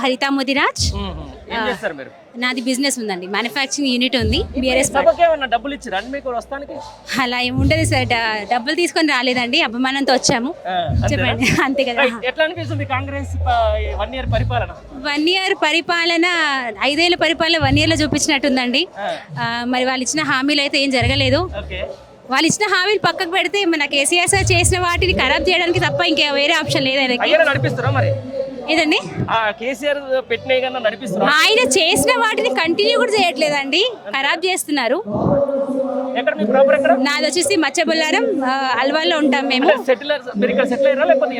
హరిత ముదిరాజ్. ఏం చేస్తారు మీరు? నాది బిజినెస్ ఉందండి, మ్యానుఫ్యాక్చరింగ్ యూనిట్ ఉంది. బీఆర్ఎస్ సభకి ఏమన్నా డబ్బులు ఇచ్చారా అండి మీకు వస్తానికి? అలా ఏముండదు సార్, డబ్బులు తీసుకొని రాలేదండి, అభిమానంతో వచ్చాము. చెప్పండి, అంతే కదా. ఎట్లా అనిపిస్తుంది కాంగ్రెస్ 1 year పరిపాలన? 1 year పరిపాలన, 5 ఏళ్ళ పరిపాలన 1 year లో చూపించినట్టుందండి. మరి వాళ్ళు ఇచ్చిన హామీలు అయితే ఏం జరగలేదు. వాళ్ళు ఇచ్చిన హామీలు పక్కకు పెడితే మన కేసీఆర్ సార్ చేసిన వాటిని ఖరాబ్ చేయడానికి తప్ప ఇంకా వేరే ఆప్షన్ లేదు ఆయనకి. నడిపిస్తారా మరి? ఏదండి కేసీఆర్ పెట్టిన నడిపిస్తారు. ఆయన చేసిన వాటిని కంటిన్యూ కూడా చేయట్లేదండి, ఖరాబ్ చేస్తున్నారు. నాది వచ్చేసి మచ్చబుల్లారం, అల్వాల్లో ఉంటాం మేము.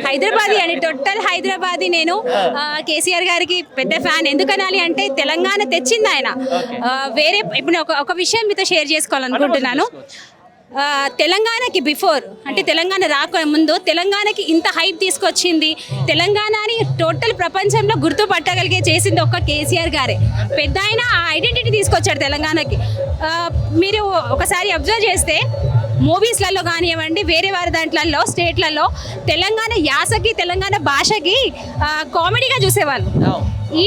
హైదరాబాదీ అండి, టోటల్ హైదరాబాదీ. నేను కేసీఆర్ గారికి పెద్ద ఫ్యాన్. ఎందుకనాలి అంటే తెలంగాణ తెచ్చింది ఆయన. వేరే ఇప్పుడు ఒక విషయం మీతో షేర్ చేసుకోవాలనుకుంటున్నాను. తెలంగాణకి బిఫోర్ అంటే తెలంగాణ రాక ముందు తెలంగాణకి ఇంత హైప్ తీసుకొచ్చింది, తెలంగాణని టోటల్ ప్రపంచంలో గుర్తుపట్టగలిగే చేసింది ఒక్క కేసీఆర్ గారే. పెద్ద ఆయన ఆ ఐడెంటిటీ తీసుకొచ్చాడు తెలంగాణకి. మీరు ఒకసారి అబ్జర్వ్ చేస్తే మూవీస్లలో కానివ్వండి, వేరే వారి దాంట్లలో స్టేట్లలో తెలంగాణ యాసకి, తెలంగాణ భాషకి కామెడీగా చూసేవాళ్ళు.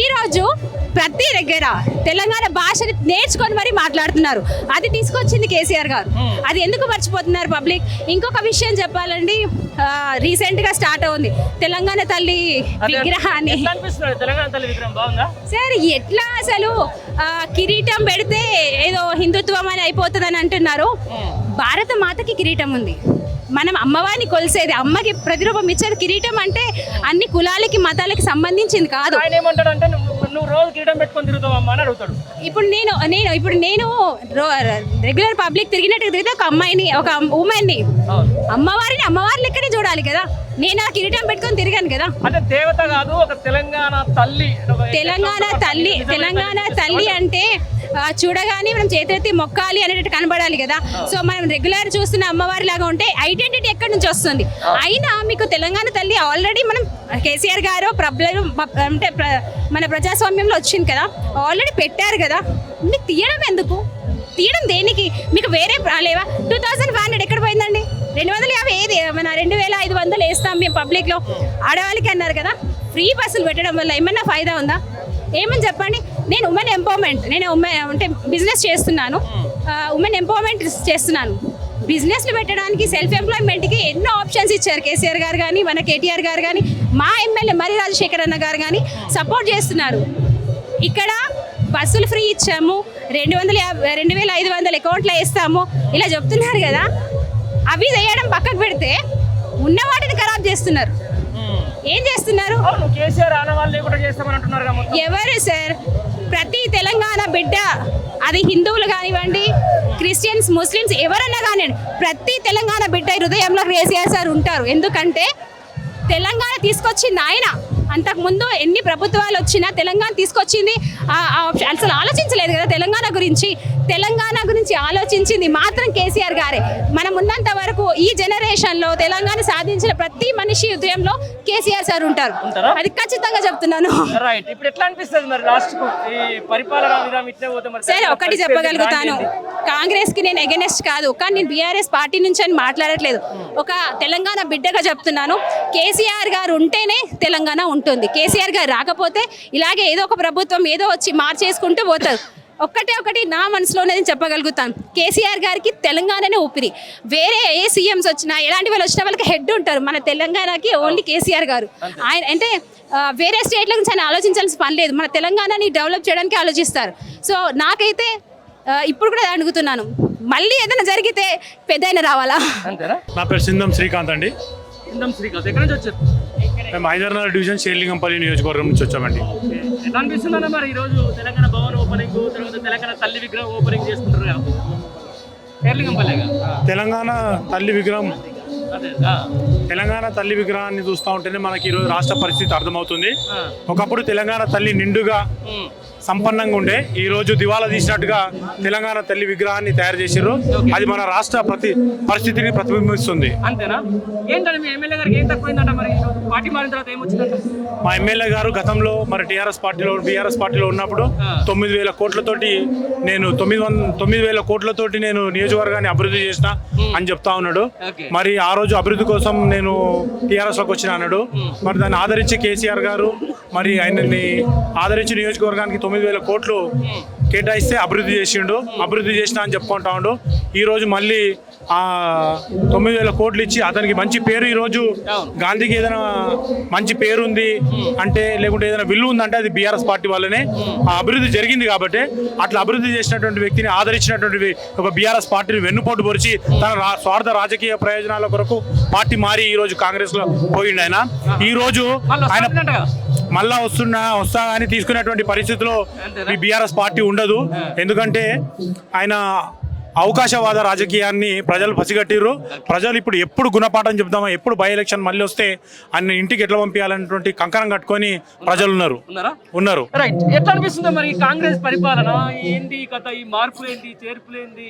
ఈరోజు ప్రతి దగ్గర తెలంగాణ భాషని నేర్చుకొని మరీ మాట్లాడుతున్నారు. అది తీసుకొచ్చింది కేసీఆర్ గారు. అది ఎందుకు మర్చిపోతున్నారు పబ్లిక్? ఇంకొక విషయం చెప్పాలండి, రీసెంట్గా స్టార్ట్ అవుంది తెలంగాణ తల్లి విగ్రహాన్ని. సార్ ఎట్లా అసలు కిరీటం పెడితే ఏదో హిందుత్వం అని అయిపోతుందని అంటున్నారు. భారత మాతకి కిరీటం ఉంది, మనం అమ్మవారిని కొలిసేది, అమ్మకి ప్రతిరూపం ఇచ్చేది. కిరీటం అంటే అన్ని కులాలకి మతాలకి సంబంధించింది కాదు. ఇప్పుడు నేను రెగ్యులర్ పబ్లిక్ తిరిగినట్టు తిరిగితే ఒక అమ్మాయిని, ఒక ఉమెన్ని, అమ్మవారి లెక్కనే చూడాలి కదా. నేను ఆ కిరీటం పెట్టుకొని తిరిగాను కదా. అంటే దేవత కాదు, ఒక తెలంగాణ తల్లి. తెలంగాణ తల్లి అంటే చూడగానే మనం చేతులెత్తి మొక్కాలి అనేటట్టు కనబడాలి కదా. సో మనం రెగ్యులర్ చూస్తున్న అమ్మవారి లాగా ఉంటే ఐడెంటిటీ ఎక్కడి నుంచి వస్తుంది? అయినా మీకు తెలంగాణ తల్లి ఆల్రెడీ మనం కేసీఆర్ గారు అంటే మన ప్రజాస్వామ్యంలో వచ్చింది కదా, ఆల్రెడీ పెట్టారు కదా. మీకు తీయడం ఎందుకు? తీయడం దేనికి? మీకు వేరే లేవా? 2500 ఎక్కడ పోయిందండి? 250 ఏది? మన 2500 వేస్తాం మేము పబ్లిక్లో ఆడవాళ్ళకి అన్నారు కదా. ఫ్రీ బస్సులు పెట్టడం వల్ల ఏమన్నా ఫైదా ఉందా? ఏమని చెప్పండి. నేను ఉమెన్ ఎంపవర్మెంట్, అంటే బిజినెస్ చేస్తున్నాను, ఉమెన్ ఎంపవర్మెంట్ చేస్తున్నాను. బిజినెస్లు పెట్టడానికి, సెల్ఫ్ ఎంప్లాయ్మెంట్కి ఎన్నో ఆప్షన్స్ ఇచ్చారు కేసీఆర్ గారు కానీ, మన కేటీఆర్ గారు కానీ, మా ఎమ్మెల్యే మరి రాజశేఖర్ అన్న గారు కానీ సపోర్ట్ చేస్తున్నారు. ఇక్కడ బస్సులు ఫ్రీ ఇచ్చాము, 2500 అకౌంట్లో వేస్తాము ఇలా చెప్తున్నారు కదా. అవి చేయడం పక్కకు పెడితే ఉన్న వాటిని ఖరాబ్ చేస్తున్నారు. ఏం చేస్తున్నారు? ఎవరు సార్? ప్రతి తెలంగాణ బిడ్డ, అది హిందువులు కానివ్వండి, క్రిస్టియన్స్, ముస్లిమ్స్ ఎవరన్నా కానివ్వండి, ప్రతి తెలంగాణ బిడ్డ హృదయంలో కేసీఆర్ సార్ ఉంటారు. ఎందుకంటే తెలంగాణ తీసుకొచ్చింది ఆయన. అంతకుముందు ఎన్ని ప్రభుత్వాలు వచ్చినా తెలంగాణ తీసుకొచ్చింది అసలు ఆలోచించలేదు కదా. తెలంగాణ గురించి ఆలోచించింది మాత్రం కేసీఆర్ గారే. మనం ఉన్నంత వరకు ఈ జనరేషన్లో తెలంగాణ సాధించిన ప్రతి మనిషి హృదయంలో కేసీఆర్ సార్ ఉంటారు. అది ఖచ్చితంగా చెప్తున్నాను. సరే, ఒకటి చెప్పగలుగుతాను, కాంగ్రెస్ కి నేను ఎగెనెస్ట్ కాదు, కానీ నేను బీఆర్ఎస్ పార్టీ నుంచి అని మాట్లాడట్లేదు. ఒక తెలంగాణ బిడ్డగా చెప్తున్నాను, కేసీఆర్ గారు ఉంటేనే తెలంగాణ ఉంటుంది. కేసీఆర్ గారు రాకపోతే ఇలాగే ఏదో ఒక ప్రభుత్వం ఏదో వచ్చి మార్చేసుకుంటూ పోతారు. ఒకటి నా మనసులోనే చెప్పగలుగుతాను, కేసీఆర్ గారికి తెలంగాణనే ఊపిరి. వేరే ఏ సీఎంస్ వచ్చినా, ఎలాంటి వాళ్ళు వచ్చినా వాళ్ళకి హెడ్ ఉంటారు. మన తెలంగాణకి ఓన్లీ కేసీఆర్ గారు. ఆయన అంటే వేరే స్టేట్ల గురించి ఆయన ఆలోచించాల్సిన పని లేదు, మన తెలంగాణని డెవలప్ చేయడానికి ఆలోచిస్తారు. సో నాకైతే ఇప్పుడు కూడా అడుగుతున్నాను, మళ్ళీ ఏదైనా జరిగితే పెద్ద ఆయన రావాలా? నా పేరు సింధం శ్రీకాంత్ అండి. ఎక్కడి నుంచి వచ్చారు? మేము హైదరాబాద్ డివిజన్ షేర్లింగంపల్లి నియోజకవర్గం నుంచి వచ్చామండి. ఎలా అనిపిస్తుందన్న మరి ఈరోజు తెలంగాణ భవన్ ఓపెనింగ్, తర్వాత తెలంగాణ తల్లి విగ్రహం ఓపెనింగ్ చేస్తుంటారు కదా షేర్లింగంపల్లిగా? తెలంగాణ తల్లి విగ్రహాన్ని చూస్తూ ఉంటేనే మనకి ఈరోజు రాష్ట్ర పరిస్థితి అర్థమవుతుంది. ఒకప్పుడు తెలంగాణ తల్లి నిండుగా సంపన్నంగా ఉండే, ఈ రోజు దివాలా తీసినట్టుగా తెలంగాణ తల్లి విగ్రహాన్ని తయారు చేశారు. అది మన రాష్ట్ర పరిస్థితిని ప్రతిబింబిస్తుంది. అంతేనా? ఏంటంటే మీ ఎమ్మెల్యే గారికి ఏం తక్కువైందంట? మరి పార్టీ మారిన తర్వాత ఏమొచ్చిందంట? మా ఎమ్మెల్యే గారు గతంలో మరి బీఆర్ఎస్ పార్టీలో ఉన్నప్పుడు 9,000 కోట్లతోటి నేను 9,000 కోట్లతోటి నేను నియోజకవర్గాన్ని అభివృద్ధి చేసిన అని చెప్తా ఉన్నాడు. మరి ఆ రోజు అభివృద్ధి కోసం నేను టీఆర్ఎస్ లోకి వచ్చిన అన్నాడు. మరి దాన్ని ఆదరించి కేసీఆర్ గారు మరి ఆయనని ఆదరించి నియోజకవర్గానికి 9,000 కోట్లు కేటాయిస్తే అభివృద్ధి చేసిండు, అభివృద్ధి చేసినా అని చెప్పుకుంటా ఉండు. ఈరోజు మళ్ళీ 9,000 కోట్లు ఇచ్చి అతనికి మంచి పేరు, ఈరోజు గాంధీకి ఏదైనా మంచి పేరు ఉంది అంటే లేకుంటే ఏదైనా విలువ ఉందంటే అది బీఆర్ఎస్ పార్టీ వల్లనే ఆ అభివృద్ధి జరిగింది. కాబట్టి అట్లా అభివృద్ధి చేసినటువంటి వ్యక్తిని ఆదరించినటువంటి ఒక బీఆర్ఎస్ పార్టీని వెన్నుపోటు పొడిచి తన స్వార్థ రాజకీయ ప్రయోజనాల కొరకు పార్టీ మారి ఈ రోజు కాంగ్రెస్ లో పోయిండు. ఆయన ఈ రోజు ఆయన మళ్ళా వస్తా అని తీసుకునేటువంటి పరిస్థితిలో ఈ బీఆర్ఎస్ పార్టీ ఉండదు. ఎందుకంటే ఆయన అవకాశవాద రాజకీయాన్ని ప్రజలు పసిగట్టిర్రు. ప్రజలు ఇప్పుడు ఎప్పుడు గుణపాఠం చెప్తామో, ఎప్పుడు బై ఎలక్షన్ మళ్ళీ వస్తే ఆయన ఇంటికి ఎట్లా పంపించాలనేటువంటి కంకణం కట్టుకొని ప్రజలు ఉన్నారు. రైట్, ఎట్లా అనిపిస్తుందో మరి కాంగ్రెస్ పరిపాలన ఏంటి కథ? ఈ మార్పులు ఏంటి, చేర్పులు ఏంటి?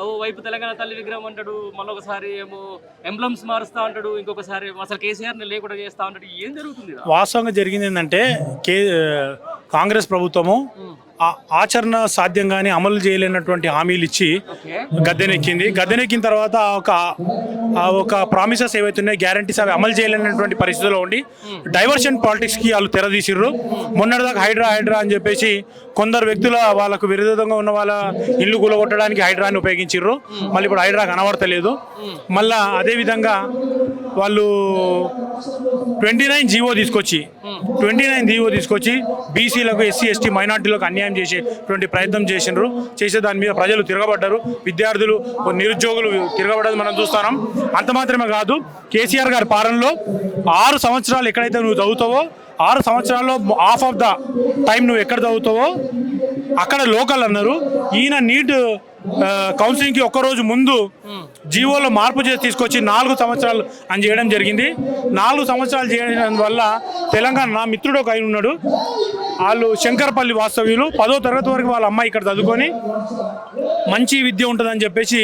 ఓ వైపు తెలంగాణ తల్లి విగ్రహం అంటాడు, మళ్ళొకసారి ఏమో ఎంబ్లమ్స్ మారుస్తా అంటాడు, ఇంకొకసారి అసలు కేసీఆర్ ని లేకుండా చేస్తా అంటాడు. ఏం జరుగుతుంది? వాస్తవంగా జరిగింది ఏంటంటే కాంగ్రెస్ ప్రభుత్వము ఆచరణ సాధ్యంగానే అమలు చేయలేనటువంటి హామీలు ఇచ్చి గద్దెనెక్కిన తర్వాత ఒక ప్రామిసెస్ ఏవైతున్నాయి, గ్యారంటీస్ అవి అమలు చేయలేనటువంటి పరిస్థితిలో ఉండి డైవర్షన్ పాలిటిక్స్ కి వాళ్ళు తెరదీసిర్రు. మొన్నటిదాకా హైడ్రా అని చెప్పేసి కొందరు వ్యక్తుల వాళ్ళకు విరుద్ధంగా ఉన్న వాళ్ళ ఇల్లు కూలగొట్టడానికి హైడ్రాని ఉపయోగించిర్రు. మళ్ళీ ఇప్పుడు హైడ్రా కనబడతలేదు. మళ్ళా అదేవిధంగా వాళ్ళు 29 జీవో తీసుకొచ్చి బీసీలకు, ఎస్సీ ఎస్టీ మైనార్టీలకు అన్యాయం చేసేటువంటి ప్రయత్నం చేసే దాని మీద ప్రజలు తిరగబడ్డారు. విద్యార్థులు, నిరుద్యోగులు తిరగబడ్డది మనం చూస్తున్నాం. అంత మాత్రమే కాదు, కేసీఆర్ గారి పాలనలో 6 సంవత్సరాలు ఎక్కడైతే నువ్వు చదువుతావో 6 సంవత్సరాల్లో హాఫ్ ఆఫ్ ద టైం నువ్వు ఎక్కడ చదువుతావో అక్కడ లోకల్ అన్నారు. ఈయన నీట్ కౌన్సిలింగ్కి ఒక్కరోజు ముందు జీవోలో మార్పు చేసి తీసుకొచ్చి 4 సంవత్సరాలు అని చేయడం జరిగింది. 4 సంవత్సరాలు చేయడం వల్ల తెలంగాణ, నా మిత్రుడు ఒక ఆయన ఉన్నాడు, వాళ్ళు శంకరపల్లి వాస్తవ్యులు, 10వ తరగతి వరకు వాళ్ళ అమ్మాయి ఇక్కడ చదువుకొని మంచి విద్య ఉంటుందని చెప్పేసి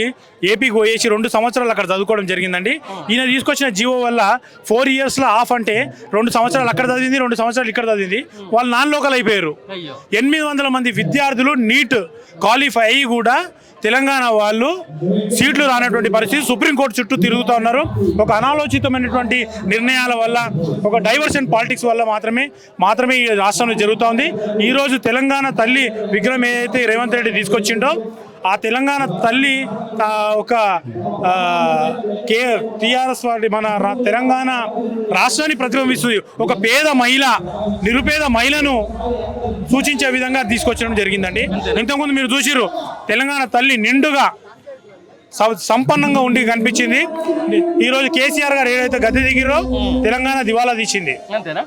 ఏపీకి పోయేసి 2 సంవత్సరాలు అక్కడ చదువుకోవడం జరిగిందండి. ఈయన తీసుకొచ్చిన జీవో వల్ల 4 ఇయర్స్లో హాఫ్ అంటే 2 సంవత్సరాలు అక్కడ చదివింది, 2 సంవత్సరాలు ఇక్కడ చదివింది. వాళ్ళు నాన్ లోకల్ అయిపోయారు. 800 మంది విద్యార్థులు నీట్ క్వాలిఫై అయ్యి కూడా తెలంగాణ వాళ్ళు సీట్లు రానటువంటి పరిస్థితి. సుప్రీంకోర్టు చుట్టూ తిరుగుతూ ఉన్నారు. ఒక అనాలోచితమైనటువంటి నిర్ణయాల వల్ల, ఒక డైవర్షన్ పాలిటిక్స్ వల్ల మాత్రమే ఈ రాష్ట్రంలో జరుగుతోంది. ఈరోజు తెలంగాణ తల్లి విగ్రహం ఏదైతే రేవంత్ రెడ్డి తీసుకొచ్చిండో ఆ తెలంగాణ తల్లి ఒక టీఆర్ఎస్ వారి మన తెలంగాణ రాష్ట్రాన్ని ప్రతిబింబిస్తుంది. ఒక నిరుపేద మహిళను సూచించే విధంగా తీసుకొచ్చడం జరిగిందండి. ఇంతకుముందు మీరు చూసిర్రు, తెలంగాణ తల్లి నిండుగా సంపన్నంగా ఉండి కనిపించింది. ఈరోజు కేసీఆర్ గారు ఏదైతే గద్దె దిగిరో తెలంగాణ దివాలా తీసింది. అంతేనా?